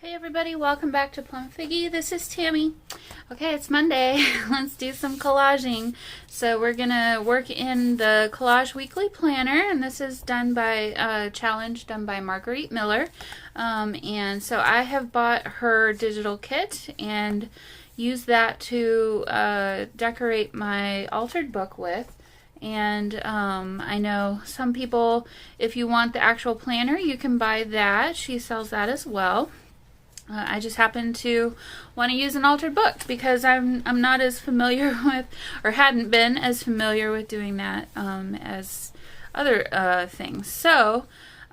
Hey everybody, welcome back to Plum Figgy. This is Tammy. Okay, it's Monday. Let's do some collaging. So we're gonna work in the Collage Weekly Planner, and this is done by a challenge done by Margarete Miller. And so I have bought her digital kit and used that to decorate my altered book with. And I know some people, if you want the actual planner, you can buy that. She sells that as well. I just happen to want to use an altered book because I'm not as familiar with, or hadn't been as familiar with doing that as other things. So,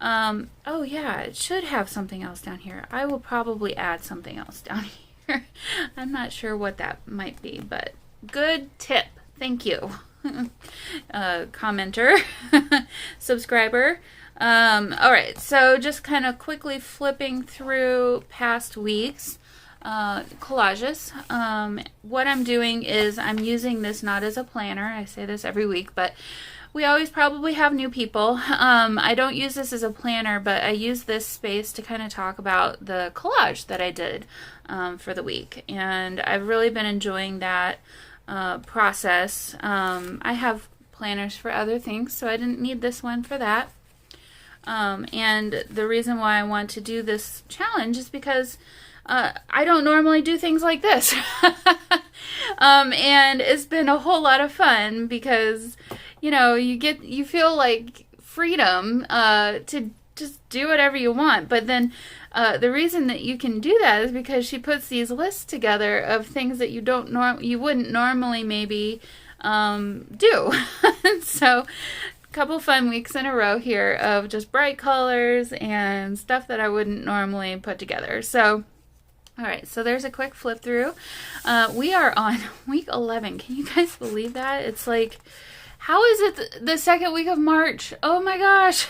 oh yeah, it should have something else down here. I will probably add something else down here. I'm not sure what that might be, but good tip. Thank you. Commenter, subscriber. Alright, so just kind of quickly flipping through past weeks collages. What I'm doing is I'm using this not as a planner. I say this every week, but we always probably have new people. I don't use this as a planner, but I use this space to kind of talk about the collage that I did for the week, and I've really been enjoying that process. I have planners for other things, so I didn't need this one for that. And the reason why I want to do this challenge is because I don't normally do things like this. And it's been a whole lot of fun because, you know, you feel like freedom to just do whatever you want. But then the reason that you can do that is because she puts these lists together of things that you wouldn't normally maybe do. So couple fun weeks in a row here of just bright colors and stuff that I wouldn't normally put together. So, all right, so there's a quick flip through. We are on week 11. Can you guys believe that? It's like, how is it the second week of March? Oh my gosh,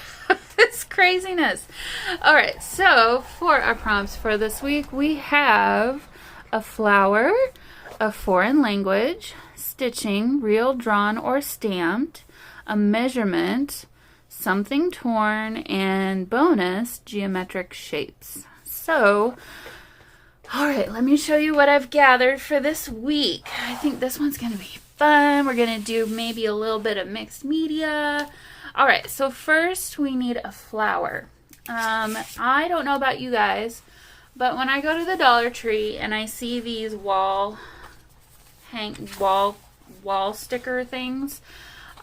it's craziness. All right, so for our prompts for this week, we have a flower, a foreign language, stitching, real, drawn, or stamped, a measurement, something torn, and bonus, geometric shapes. So, alright, let me show you what I've gathered for this week. I think this one's going to be fun. We're going to do maybe a little bit of mixed media. Alright, so first we need a flower. I don't know about you guys, but when I go to the Dollar Tree and I see these wall sticker things,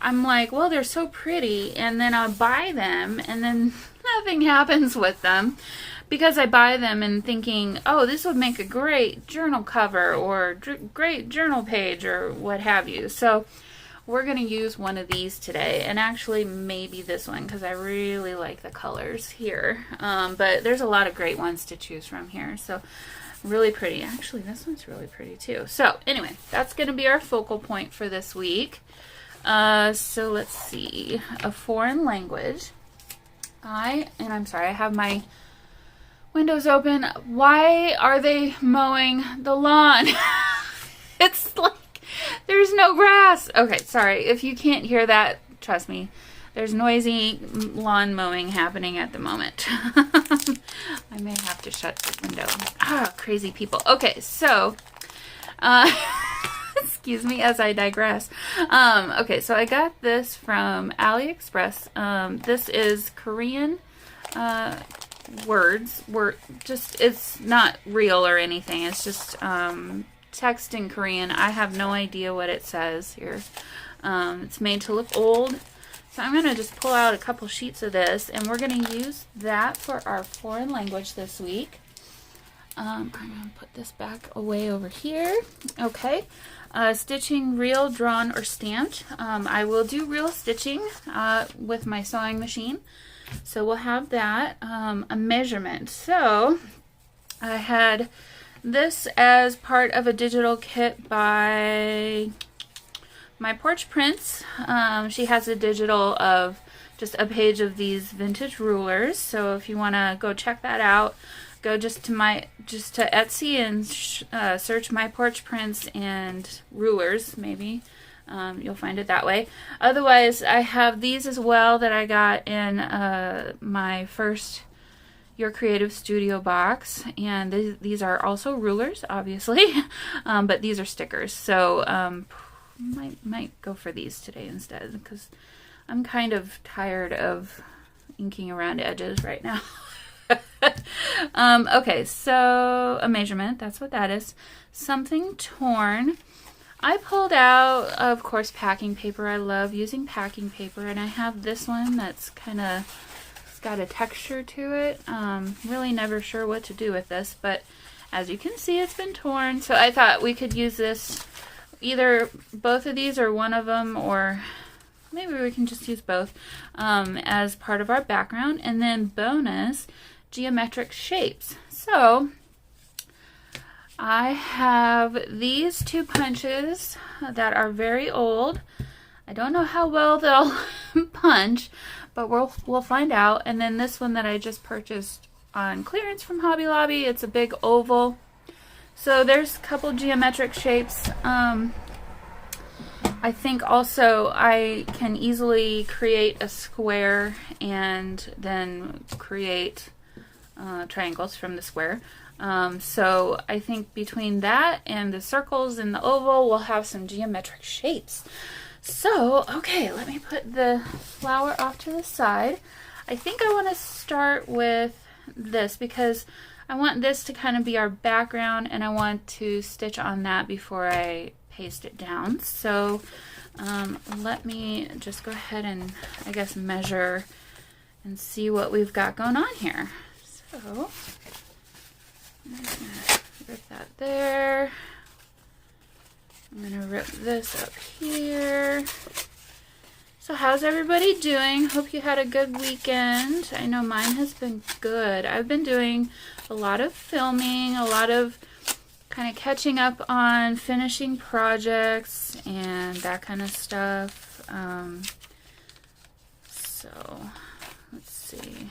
I'm like, well, they're so pretty, and then I buy them, and then nothing happens with them because I buy them and thinking, oh, this would make a great journal cover or great journal page or what have you. So we're going to use one of these today, and actually maybe this one because I really like the colors here. But there's a lot of great ones to choose from here, so really pretty. Actually, this one's really pretty too. So anyway, that's going to be our focal point for this week. So let's see, a foreign language. I'm sorry, I have my windows open. Why are they mowing the lawn? It's like there's no grass. Okay, sorry, if you can't hear that, trust me, there's noisy lawn mowing happening at the moment. I may have to shut the window. Ah, crazy people. Okay, so excuse me as I digress. Okay, so I got this from AliExpress. This is Korean words. It's not real or anything. It's just text in Korean. I have no idea what it says here. It's made to look old. So I'm going to just pull out a couple sheets of this, and we're going to use that for our foreign language this week. I'm going to put this back away over here. Okay. Stitching, real, drawn, or stamped. I will do real stitching with my sewing machine. So we'll have that. A measurement. So I had this as part of a digital kit by My Porch Prints. She has a digital of just a page of these vintage rulers. So if you want to go check that out, go just to Etsy and search My Porch Prints and rulers, maybe. You'll find it that way. Otherwise, I have these as well that I got in my first your Creative Studio box. And these are also rulers, obviously, but these are stickers. So might go for these today instead, because I'm kind of tired of inking around edges right now. Okay, so a measurement, that's what that is. Something torn. I pulled out, of course, packing paper. I love using packing paper, and I have this one that's kind of got a texture to it. Really never sure what to do with this, but as you can see, it's been torn. So I thought we could use this, either both of these or one of them, or maybe we can just use both as part of our background. And then bonus, geometric shapes. So I have these 2 punches that are very old. I don't know how well they'll punch, but we'll find out. And then this one that I just purchased on clearance from Hobby Lobby. It's a big oval. So there's a couple geometric shapes. I think also I can easily create a square and then create triangles from the square. So I think between that and the circles and the oval, we'll have some geometric shapes. So, okay, let me put the flower off to the side. I think I want to start with this because I want this to kind of be our background, and I want to stitch on that before I paste it down. So let me just go ahead and, I guess, measure and see what we've got going on here. So I'm just going to rip that there. I'm going to rip this up here. So how's everybody doing? Hope you had a good weekend. I know mine has been good. I've been doing a lot of filming, a lot of kind of catching up on finishing projects and that kind of stuff. So let's see.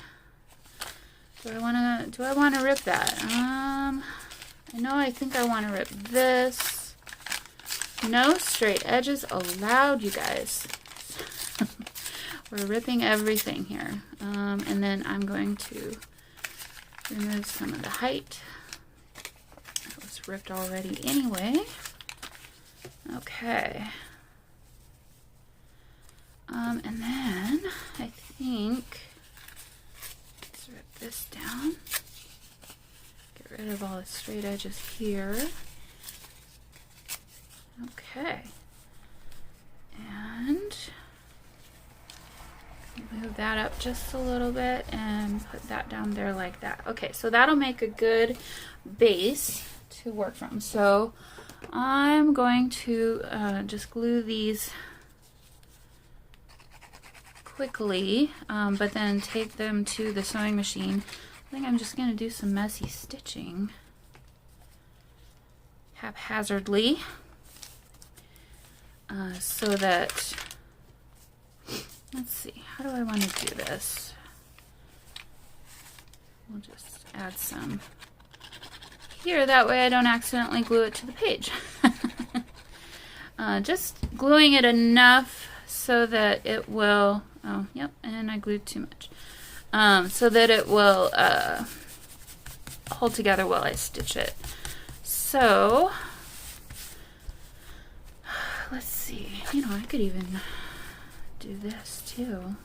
Do I want to rip that? I think I want to rip this. No straight edges allowed, you guys. We're ripping everything here. And then I'm going to remove some of the height. It was ripped already anyway. Okay. And then I think, let's rip this down. Get rid of all the straight edges here. Okay. And move that up just a little bit and put that down there like that. Okay, so that'll make a good base to work from. So I'm going to just glue these quickly, but then take them to the sewing machine. I think I'm just going to do some messy stitching haphazardly so that, let's see, how do I want to do this? We'll just add some here, that way I don't accidentally glue it to the page. Just gluing it enough so that it will, oh, yep, and I glued too much. So that it will hold together while I stitch it. So, let's see, I could even do this too.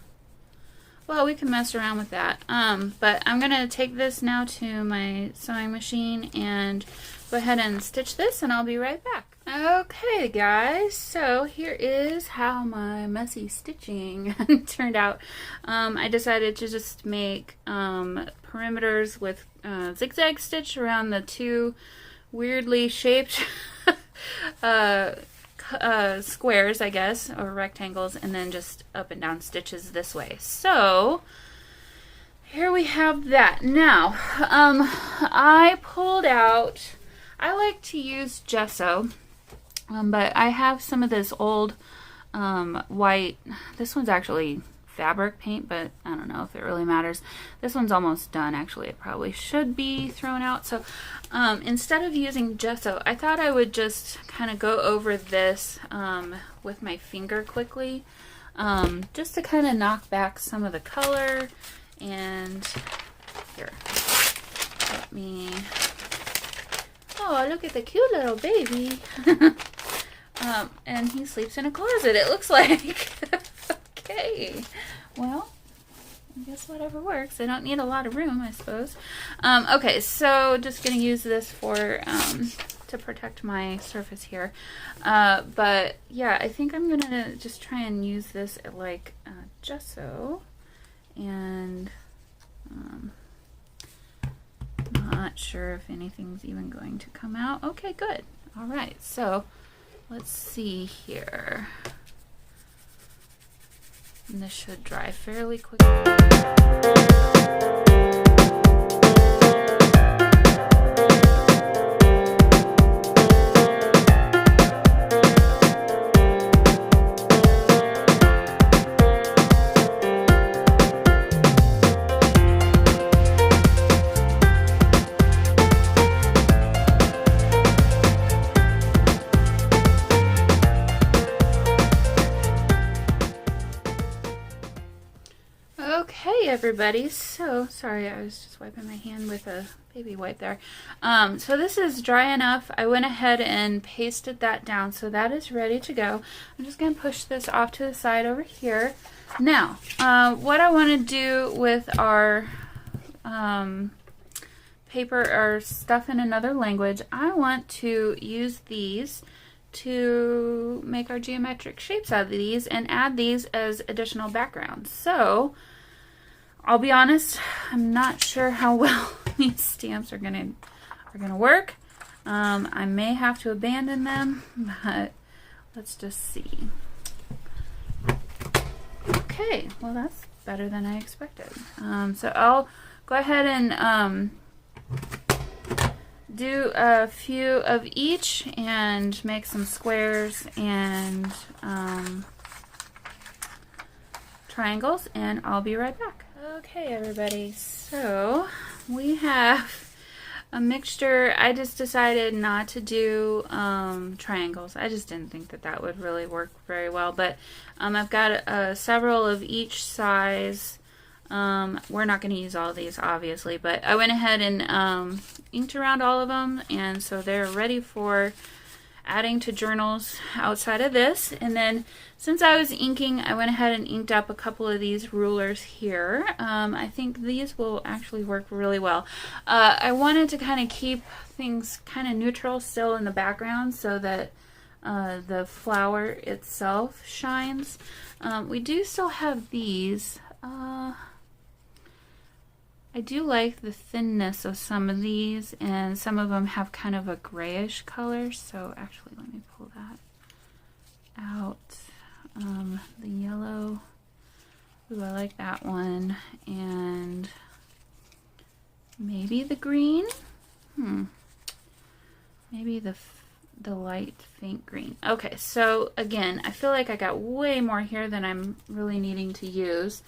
Well, we can mess around with that. But I'm gonna take this now to my sewing machine and go ahead and stitch this, and I'll be right back. Okay guys, so here is how my messy stitching turned out. I decided to just make perimeters with zigzag stitch around the two weirdly shaped squares, I guess, or rectangles, and then just up and down stitches this way. So here we have that. Now I pulled out, I like to use gesso, but I have some of this old white, this one's actually fabric paint, but I don't know if it really matters. This one's almost done, actually. It probably should be thrown out. So instead of using gesso, I thought I would just kind of go over this with my finger quickly, just to kind of knock back some of the color. And here, me, oh, look at the cute little baby. And he sleeps in a closet, it looks like. Okay, well, I guess whatever works. I don't need a lot of room, I suppose. Okay, so just gonna use this for to protect my surface here. But yeah, I think I'm gonna just try and use this like gesso, and not sure if anything's even going to come out. Okay, good. All right, so let's see here. And this should dry fairly quickly. Okay, everybody, so sorry, I was just wiping my hand with a baby wipe there. So this is dry enough. I went ahead and pasted that down, so that is ready to go. I'm just going to push this off to the side over here. Now, what I want to do with our paper or stuff in another language, I want to use these to make our geometric shapes out of these and add these as additional backgrounds. So I'll be honest, I'm not sure how well these stamps are gonna work. I may have to abandon them, but let's just see. Okay, well that's better than I expected. So I'll go ahead and do a few of each and make some squares and triangles, and I'll be right back. Okay, everybody, so we have a mixture. I just decided not to do triangles. I just didn't think that that would really work very well, but I've got several of each size. We're not going to use all of these, obviously, but I went ahead and inked around all of them, and so they're ready for adding to journals outside of this. And then since I was inking, I went ahead and inked up a couple of these rulers here. I think these will actually work really well. I wanted to kind of keep things kind of neutral still in the background so that the flower itself shines. We do still have these. I do like the thinness of some of these, and some of them have kind of a grayish color, so actually let me pull that out. The yellow, ooh, I like that one, and maybe the green, maybe the light faint green. Okay, so again, I feel like I got way more here than I'm really needing to use,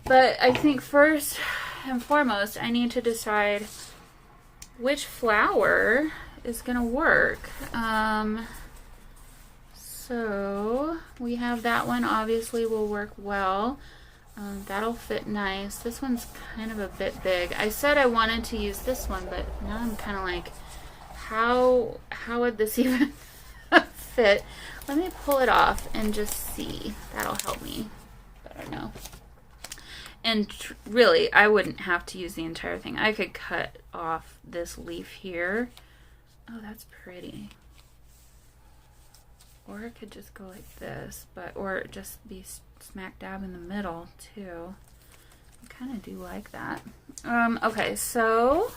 but I think first and foremost, I need to decide which flower is going to work. So we have that one, obviously will work well. That'll fit nice. This one's kind of a bit big. I said I wanted to use this one, but now I'm kind of like, how would this even fit? Let me pull it off and just see. That'll help me better know. And really, I wouldn't have to use the entire thing. I could cut off this leaf here. Oh, that's pretty. Or it could just go like this, or just be smack dab in the middle too. I kind of do like that. Okay, so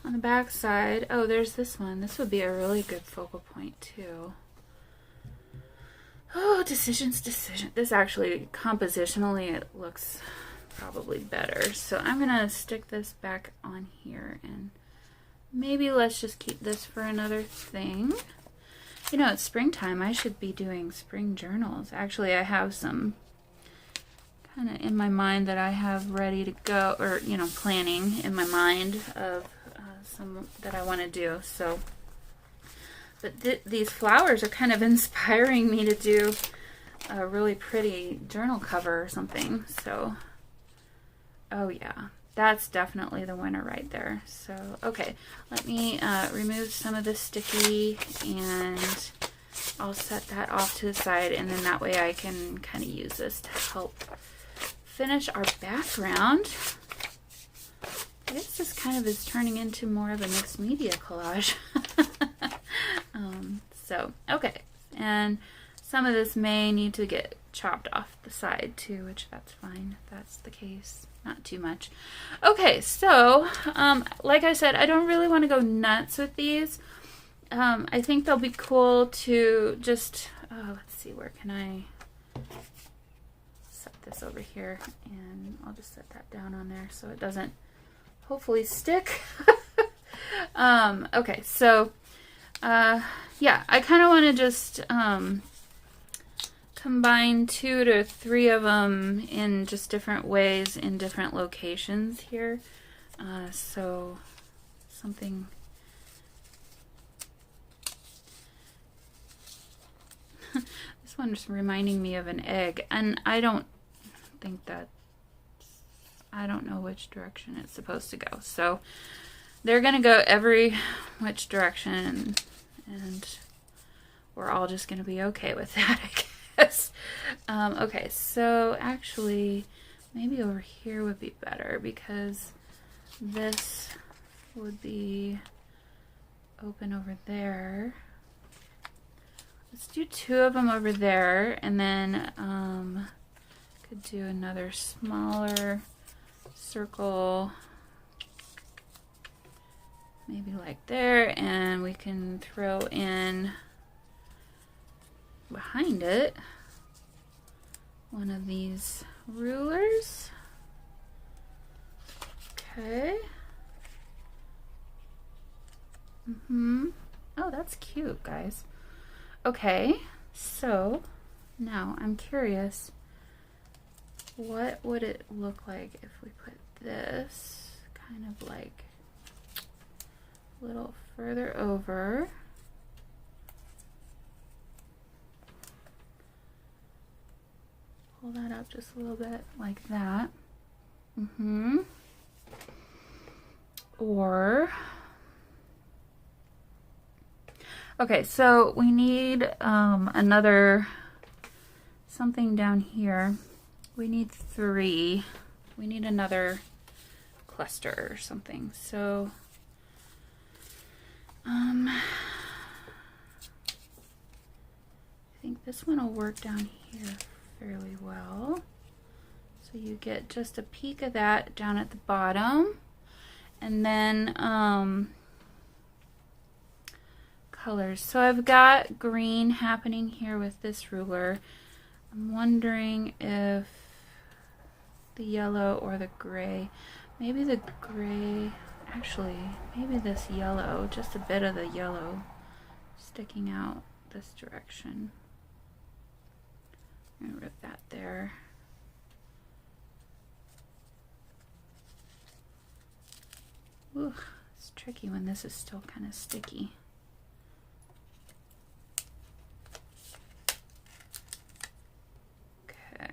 on the back side, oh, there's this one. This would be a really good focal point too. Oh, decisions. This actually, compositionally, it looks probably better. So I'm gonna stick this back on here, and maybe let's just keep this for another thing. You know, it's springtime. I should be doing spring journals. Actually, I have some kind of in my mind that I have ready to go, or, you know, planning in my mind of some that I want to do. So, but these flowers are kind of inspiring me to do a really pretty journal cover or something. So, oh yeah, That's definitely the winner right there. So, okay, let me remove some of the sticky, and I'll set that off to the side, and then that way I can kind of use this to help finish our background. I guess this kind of is turning into more of a mixed media collage. So, okay, and some of this may need to get chopped off the side too, which that's fine if that's the case. Not too much. Okay, so like I said, I don't really want to go nuts with these. I think they'll be cool to just, let's see, where can I set this over here, and I'll just set that down on there so it doesn't hopefully stick. Okay, so yeah, I kind of want to just combine 2 to 3 of them in just different ways in different locations here. So something. This one's reminding me of an egg, and I don't think that, I don't know which direction it's supposed to go. So they're gonna go every which direction, and we're all just gonna be okay with that, I guess. Okay, so actually maybe over here would be better, because this would be open over there. Let's do 2 of them over there, and then could do another smaller circle, maybe like there, and we can throw in behind it one of these rulers. Okay. Oh, that's cute, guys. Okay, so now I'm curious, what would it look like if we put this kind of like a little further over? Pull that up just a little bit like that. Or, okay, so we need another something down here. We need 3. We need another cluster or something. So I think this one will work down here fairly well. So you get just a peek of that down at the bottom. And then colors. So I've got green happening here with this ruler. I'm wondering if the yellow or the gray. Maybe the gray, actually, maybe this yellow, just a bit of the yellow sticking out this direction. I'm gonna rip that there. Ooh, it's tricky when this is still kind of sticky. Okay.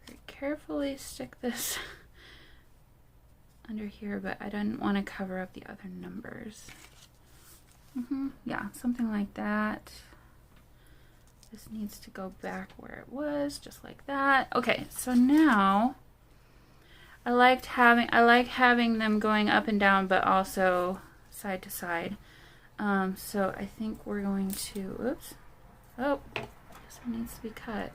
Very carefully stick this under here, but I didn't want to cover up the other numbers. Yeah, something like that. This needs to go back where it was, just like that. Okay, so now I like having them going up and down, but also side to side. So I think we're going to, oops, oh, this one needs to be cut.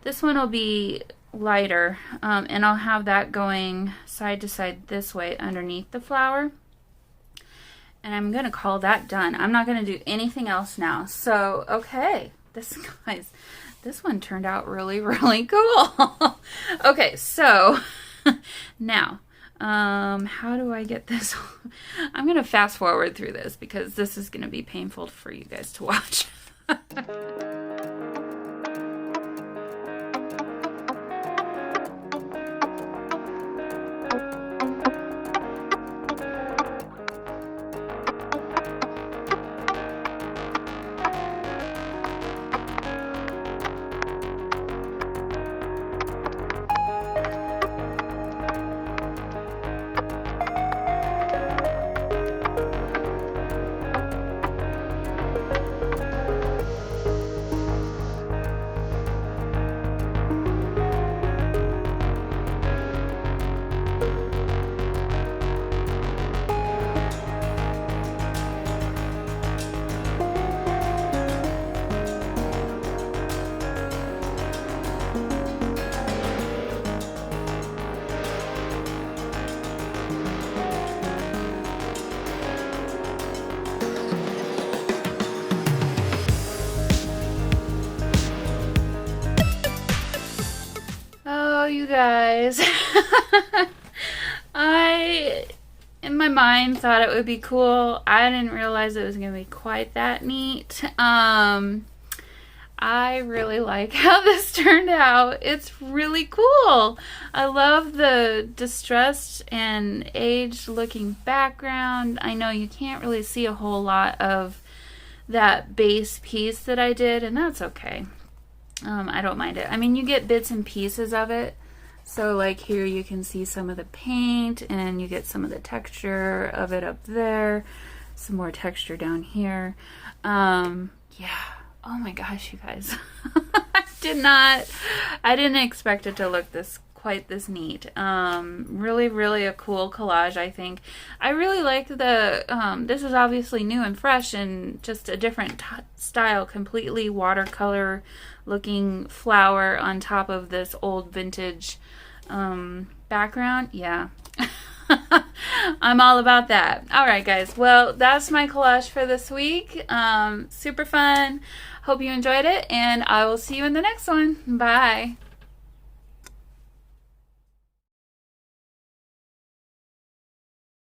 This one will be lighter, and I'll have that going side to side this way underneath the flower. And I'm gonna call that done. I'm not gonna do anything else now. So, okay, this one turned out really, really cool. Okay, so now, how do I get this? I'm gonna fast forward through this because this is gonna be painful for you guys to watch. you guys, I, in my mind, thought it would be cool. I didn't realize it was going to be quite that neat. I really like how this turned out. It's really cool. I love the distressed and aged looking background. I know you can't really see a whole lot of that base piece that I did, and that's okay. I don't mind it. I mean, you get bits and pieces of it. So like here you can see some of the paint, and you get some of the texture of it up there. Some more texture down here. Yeah. Oh my gosh, you guys. I didn't expect it to look quite this neat. Really, really a cool collage, I think. I really like the, this is obviously new and fresh and just a different style, completely watercolor looking flower on top of this old vintage background. Yeah. I'm all about that. All right, guys. Well, that's my collage for this week. Super fun. Hope you enjoyed it, and I will see you in the next one. Bye.